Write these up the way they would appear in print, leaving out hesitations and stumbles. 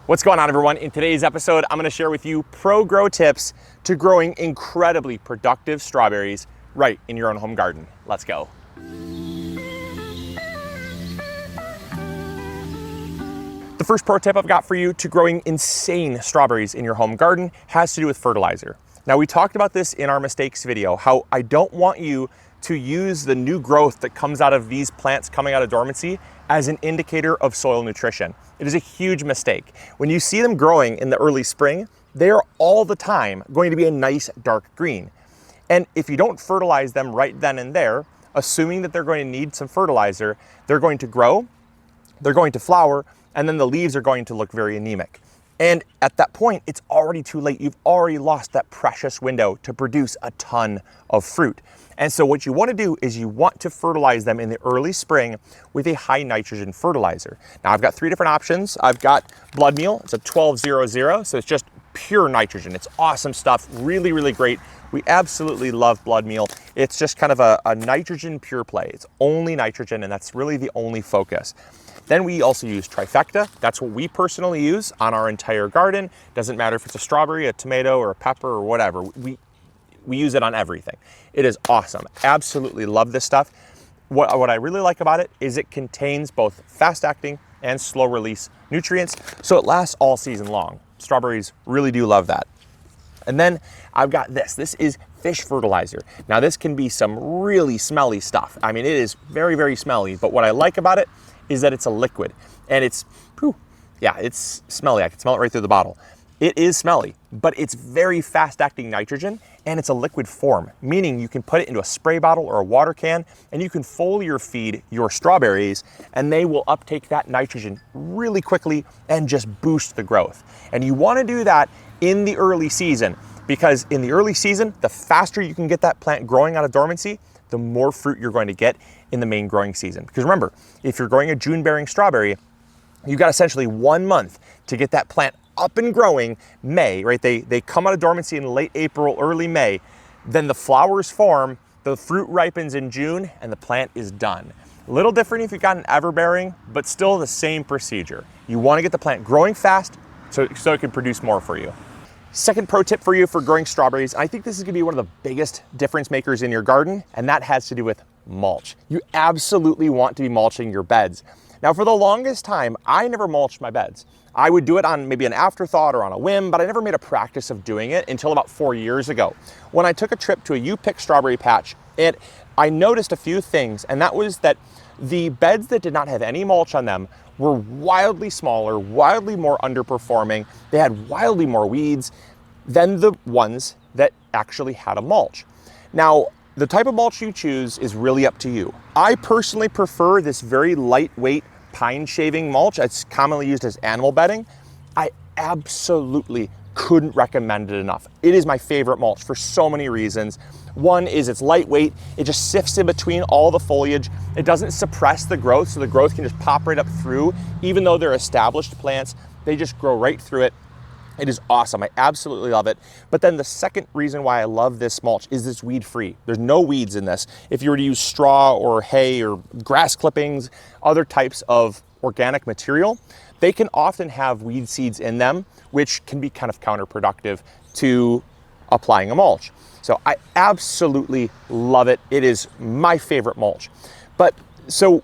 What's going on, everyone? In today's episode, I'm going to share with you pro grow tips to growing incredibly productive strawberries right in your own home garden. Let's go. The first pro tip I've got for you to growing insane strawberries in your home garden has to do with fertilizer. Now, we talked about this in our mistakes video, how I don't want you to use the new growth that comes out of these plants coming out of dormancy as an indicator of soil nutrition. It is a huge mistake. When you see them growing in the early spring, they are all the time going to be a nice dark green. And if you don't fertilize them right then and there, assuming that they're going to need some fertilizer, they're going to grow, they're going to flower, and then the leaves are going to look very anemic. And at that point, it's already too late. You've already lost that precious window to produce a ton of fruit. And so what you want to do is you want to fertilize them in the early spring with a high nitrogen fertilizer. Now, I've got three different options. I've got blood meal. It's a 1200, so it's just pure nitrogen. It's awesome stuff, really, really great. We absolutely love blood meal. It's just kind of a nitrogen pure play. It's only nitrogen, and that's really the only focus. Then we also use trifecta. That's what we personally use on our entire garden. Doesn't matter if it's a strawberry, a tomato, or a pepper, or whatever. We use it on everything. It is awesome. Absolutely love this stuff. What I really like about it is it contains both fast-acting and slow-release nutrients, so it lasts all season long. Strawberries really do love that. And then I've got this. This is fish fertilizer. Now, this can be some really smelly stuff. I mean, it is very, very smelly, but what I like about it is that it's a liquid, and it's smelly. I can smell it right through the bottle. It is smelly, but it's very fast-acting nitrogen, and it's a liquid form, meaning you can put it into a spray bottle or a water can, and you can foliar feed your strawberries, and they will uptake that nitrogen really quickly and just boost the growth. And you want to do that in the early season, because in the early season, the faster you can get that plant growing out of dormancy, the more fruit you're going to get in the main growing season. Because remember, if you're growing a June-bearing strawberry, you've got essentially 1 month to get that plant up and growing. May, right? They come out of dormancy in late April, early May. Then the flowers form, the fruit ripens in June, and the plant is done. A little different if you've got an everbearing, but still the same procedure. You want to get the plant growing fast so it can produce more for you. Second pro tip for you for growing strawberries, I think this is going to be one of the biggest difference makers in your garden, and that has to do with mulch. You absolutely want to be mulching your beds. Now, for the longest time, I never mulched my beds. I would do it on maybe an afterthought or on a whim, but I never made a practice of doing it until about 4 years ago, when I took a trip to a U-pick strawberry patch, and I noticed a few things, and that was that the beds that did not have any mulch on them were wildly smaller, wildly more underperforming. They had wildly more weeds than the ones that actually had a mulch. Now, the type of mulch you choose is really up to you. I personally prefer this very lightweight pine shaving mulch. It's commonly used as animal bedding. I absolutely couldn't recommend it enough. It is my favorite mulch for so many reasons. One is it's lightweight. It just sifts in between all the foliage. It doesn't suppress the growth, so the growth can just pop right up through. Even though they're established plants, they just grow right through it. It is awesome. I absolutely love it. But then the second reason why I love this mulch is it's weed-free. There's no weeds in this. If you were to use straw or hay or grass clippings, other types of organic material, they can often have weed seeds in them, which can be kind of counterproductive to applying a mulch. So I absolutely love it. It is my favorite mulch. But so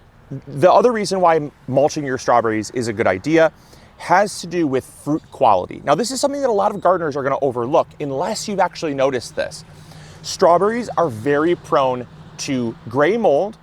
the other reason why mulching your strawberries is a good idea has to do with fruit quality. Now, this is something that a lot of gardeners are going to overlook unless you've actually noticed this. Strawberries are very prone to gray mold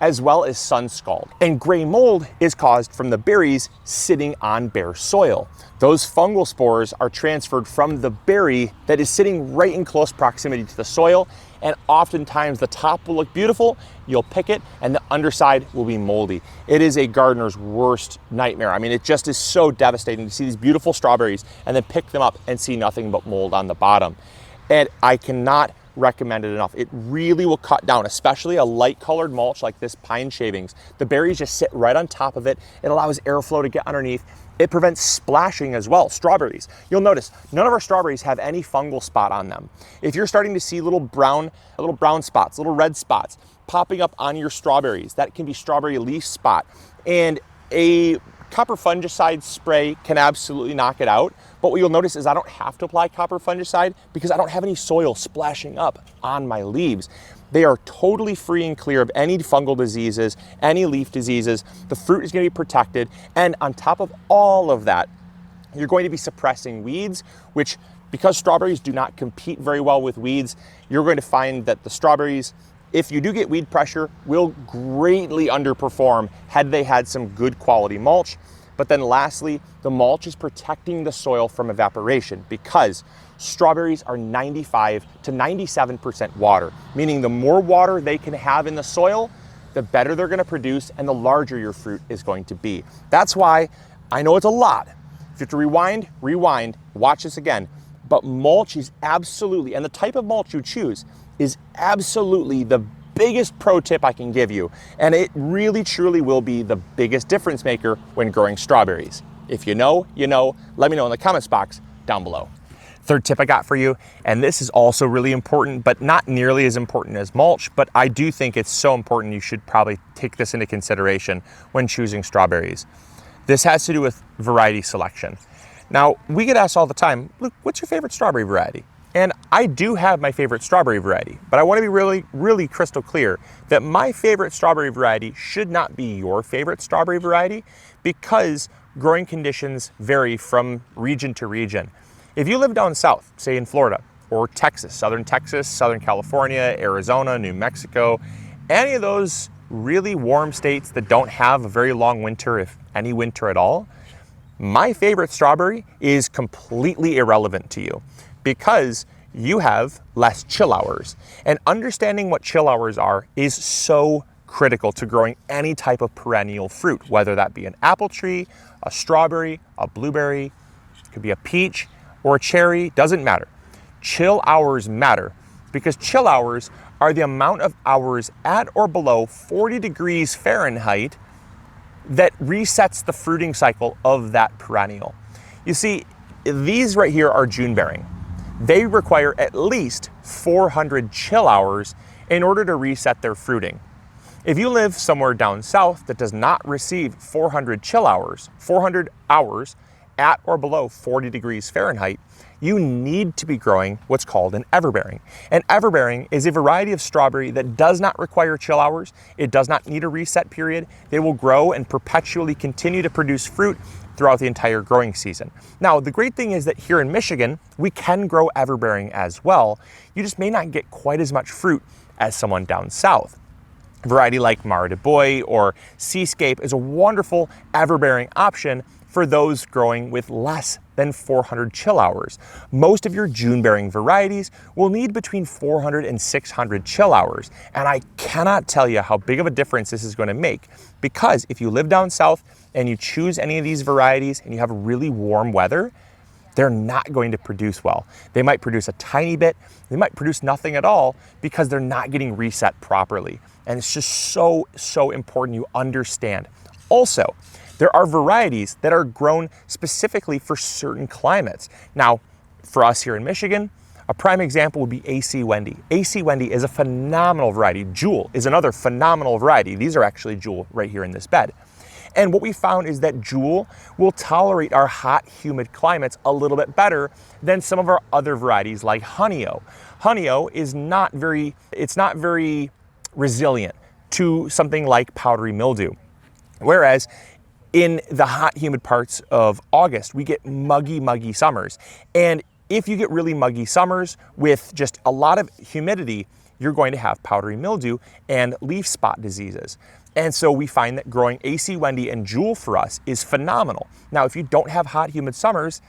as well as sun scald. And gray mold is caused from the berries sitting on bare soil. Those fungal spores are transferred from the berry that is sitting right in close proximity to the soil, and oftentimes the top will look beautiful, you'll pick it, and the underside will be moldy. It is a gardener's worst nightmare. I mean, it just is so devastating to see these beautiful strawberries and then pick them up and see nothing but mold on the bottom. And I cannot recommend it enough. It really will cut down, especially a light colored mulch like this pine shavings. The berries just sit right on top of it. It allows airflow to get underneath. It prevents splashing as well. Strawberries, you'll notice none of our strawberries have any fungal spot on them. If you're starting to see little brown spots, little red spots popping up on your strawberries, that can be strawberry leaf spot. And a copper fungicide spray can absolutely knock it out, but what you'll notice is I don't have to apply copper fungicide because I don't have any soil splashing up on my leaves. They are totally free and clear of any fungal diseases, any leaf diseases. The fruit is going to be protected, and on top of all of that, you're going to be suppressing weeds, which, because strawberries do not compete very well with weeds, you're going to find that the strawberries, if you do get weed pressure, will greatly underperform had they had some good quality mulch. But then lastly, the mulch is protecting the soil from evaporation because strawberries are 95 to 97% water, meaning the more water they can have in the soil, the better they're going to produce and the larger your fruit is going to be. That's why I know it's a lot. If you have to rewind, watch this again. But mulch is absolutely, and the type of mulch you choose is absolutely the biggest pro tip I can give you. And it really, truly will be the biggest difference maker when growing strawberries. If you know, you know. Let me know in the comments box down below. Third tip I got for you, and this is also really important, but not nearly as important as mulch, but I do think it's so important you should probably take this into consideration when choosing strawberries. This has to do with variety selection. Now, we get asked all the time, look, what's your favorite strawberry variety? And I do have my favorite strawberry variety, but I want to be really, really crystal clear that my favorite strawberry variety should not be your favorite strawberry variety because growing conditions vary from region to region. If you live down south, say in Florida or Texas, Southern California, Arizona, New Mexico, any of those really warm states that don't have a very long winter, if any winter at all, my favorite strawberry is completely irrelevant to you because you have less chill hours. And understanding what chill hours are is so critical to growing any type of perennial fruit, whether that be an apple tree, a strawberry, a blueberry, it could be a peach or a cherry, doesn't matter. Chill hours matter because chill hours are the amount of hours at or below 40 degrees Fahrenheit that resets the fruiting cycle of that perennial. You see, these right here are June bearing. They require at least 400 chill hours in order to reset their fruiting. If you live somewhere down south that does not receive 400 chill hours, 400 hours at or below 40 degrees Fahrenheit, you need to be growing what's called an everbearing. An everbearing is a variety of strawberry that does not require chill hours. It does not need a reset period. They will grow and perpetually continue to produce fruit throughout the entire growing season. Now, the great thing is that here in Michigan, we can grow everbearing as well. You just may not get quite as much fruit as someone down south. A variety like Mara de Bois or Seascape is a wonderful everbearing option for those growing with less than 400 chill hours. Most of your June-bearing varieties will need between 400 and 600 chill hours, and I cannot tell you how big of a difference this is going to make, because if you live down south and you choose any of these varieties and you have really warm weather, they're not going to produce well. They might produce a tiny bit, they might produce nothing at all because they're not getting reset properly. And it's just so important you understand. Also, there are varieties that are grown specifically for certain climates. Now, for us here in Michigan, a prime example would be AC Wendy. AC Wendy is a phenomenal variety. Jewel is another phenomenal variety. These are actually Jewel right here in this bed. And what we found is that Jewel will tolerate our hot, humid climates a little bit better than some of our other varieties like Honeyo. Honeyo is not very resilient to something like powdery mildew. Whereas in the hot, humid parts of August, we get muggy summers. And if you get really muggy summers with just a lot of humidity, you're going to have powdery mildew and leaf spot diseases. And so we find that growing AC Wendy and Jewel for us is phenomenal. Now, if you don't have hot, humid summers,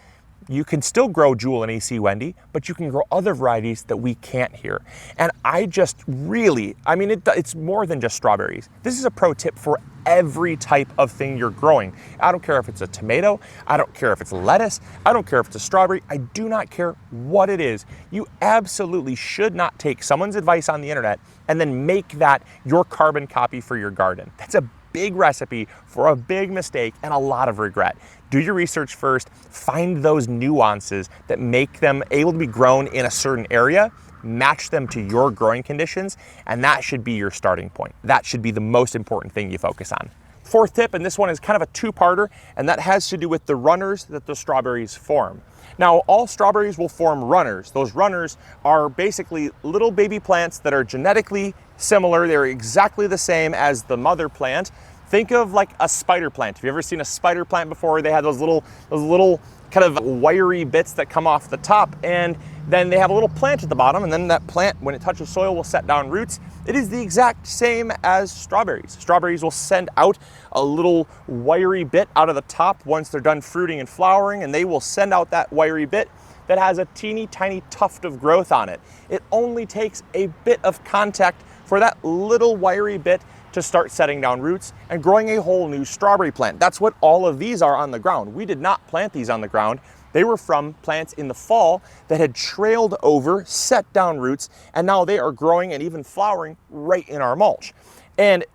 you can still grow Jewel and AC Wendy, but you can grow other varieties that we can't here. And I just really, it's more than just strawberries. This is a pro tip for every type of thing you're growing. I don't care if it's a tomato, I don't care if it's lettuce, I don't care if it's a strawberry, I do not care what it is. You absolutely should not take someone's advice on the internet and then make that your carbon copy for your garden. That's a big recipe for a big mistake and a lot of regret. Do your research first, find those nuances that make them able to be grown in a certain area, match them to your growing conditions, and that should be your starting point. That should be the most important thing you focus on. Fourth tip, and this one is kind of a two-parter, and that has to do with the runners that the strawberries form. Now, all strawberries will form runners. Those runners are basically little baby plants that are genetically similar. They're exactly the same as the mother plant. Think of like a spider plant. Have you ever seen a spider plant before? They have those little kind of wiry bits that come off the top, and then they have a little plant at the bottom, and then that plant, when it touches soil, will set down roots. It is the exact same as strawberries. Strawberries will send out a little wiry bit out of the top once they're done fruiting and flowering, and they will send out that wiry bit that has a teeny tiny tuft of growth on it. It only takes a bit of contact for that little wiry bit to start setting down roots and growing a whole new strawberry plant. That's what all of these are on the ground. We did not plant these on the ground. They were from plants in the fall that had trailed over, set down roots, and now they are growing and even flowering right in our mulch. And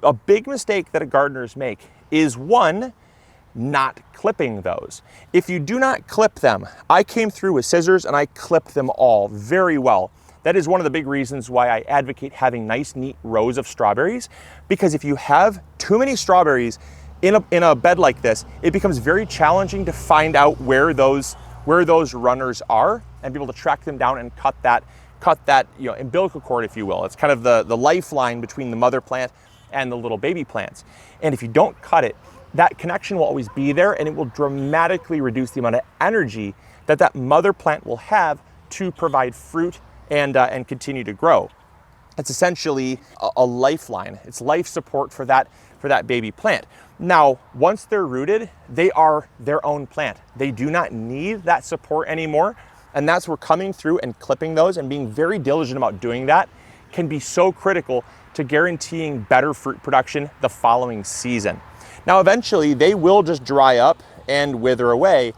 a big mistake that gardeners make is, one, not clipping those. If you do not clip them, I came through with scissors and I clipped them all very well. That is one of the big reasons why I advocate having nice, neat rows of strawberries, because if you have too many strawberries in a bed like this, it becomes very challenging to find out where those runners are and be able to track them down and cut that umbilical cord, if you will. It's kind of the lifeline between the mother plant and the little baby plants. And if you don't cut it, that connection will always be there, and it will dramatically reduce the amount of energy that mother plant will have to provide fruit and continue to grow. It's essentially a lifeline. It's life support for that baby plant. Now, once they're rooted, they are their own plant. They do not need that support anymore. And that's where coming through and clipping those and being very diligent about doing that can be so critical to guaranteeing better fruit production the following season. Now, eventually they will just dry up and wither away.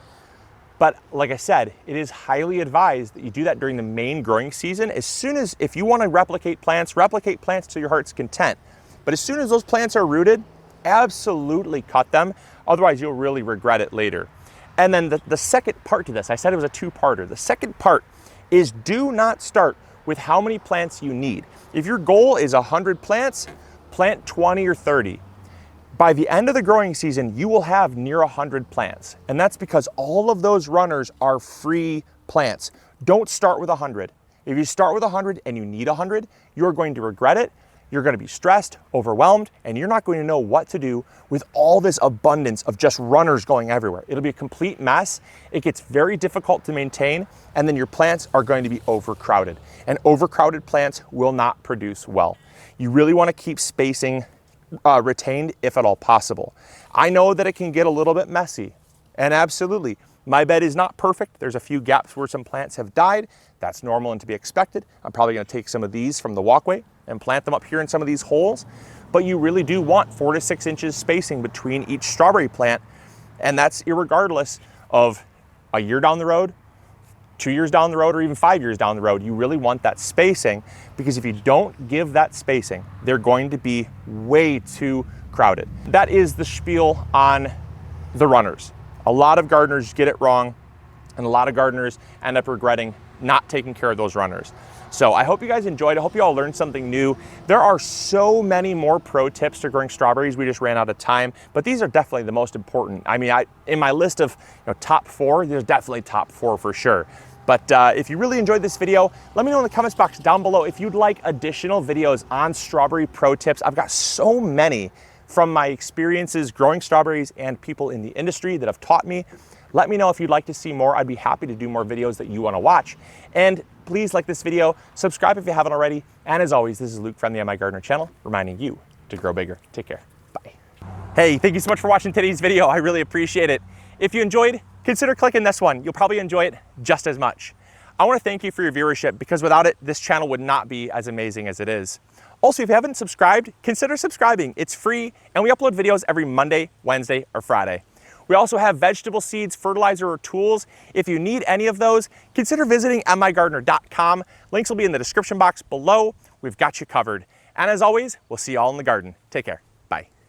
But like I said, it is highly advised that you do that during the main growing season. If you want to replicate plants to your heart's content. But as soon as those plants are rooted, absolutely cut them. Otherwise, you'll really regret it later. And then the second part to this, I said it was a two-parter. The second part is, do not start with how many plants you need. If your goal is 100 plants, plant 20 or 30. By the end of the growing season, you will have near 100 plants. And that's because all of those runners are free plants. Don't start with 100. If you start with 100 and you need 100, you're going to regret it. You're going to be stressed, overwhelmed, and you're not going to know what to do with all this abundance of just runners going everywhere. It'll be a complete mess. It gets very difficult to maintain, and then your plants are going to be overcrowded. And overcrowded plants will not produce well. You really want to keep spacing retained if at all possible. I know that it can get a little bit messy, and absolutely, my bed is not perfect. There's a few gaps where some plants have died. That's normal and to be expected. I'm probably going to take some of these from the walkway and plant them up here in some of these holes, but you really do want 4 to 6 inches spacing between each strawberry plant, and that's irregardless of a year down the road, 2 years down the road, or even 5 years down the road. You really want that spacing, because if you don't give that spacing, they're going to be way too crowded. That is the spiel on the runners. A lot of gardeners get it wrong, and a lot of gardeners end up regretting not taking care of those runners. So I hope you guys enjoyed. I hope you all learned something new. There are so many more pro tips to growing strawberries. We just ran out of time, but these are definitely the most important. I mean, in my list of top 4, there's definitely top 4 for sure. But if you really enjoyed this video, let me know in the comments box down below if you'd like additional videos on strawberry pro tips. I've got so many from my experiences growing strawberries and people in the industry that have taught me. Let me know if you'd like to see more. I'd be happy to do more videos that you want to watch. And please like this video, subscribe if you haven't already. And as always, this is Luke from the MIgardener channel, reminding you to grow bigger. Take care. Bye. Hey, thank you so much for watching today's video. I really appreciate it. If you enjoyed, consider clicking this one. You'll probably enjoy it just as much. I want to thank you for your viewership, because without it, this channel would not be as amazing as it is. Also, if you haven't subscribed, consider subscribing. It's free, and we upload videos every Monday, Wednesday, or Friday. We also have vegetable seeds, fertilizer, or tools. If you need any of those, consider visiting MIgardener.com. Links will be in the description box below. We've got you covered. And as always, we'll see you all in the garden. Take care.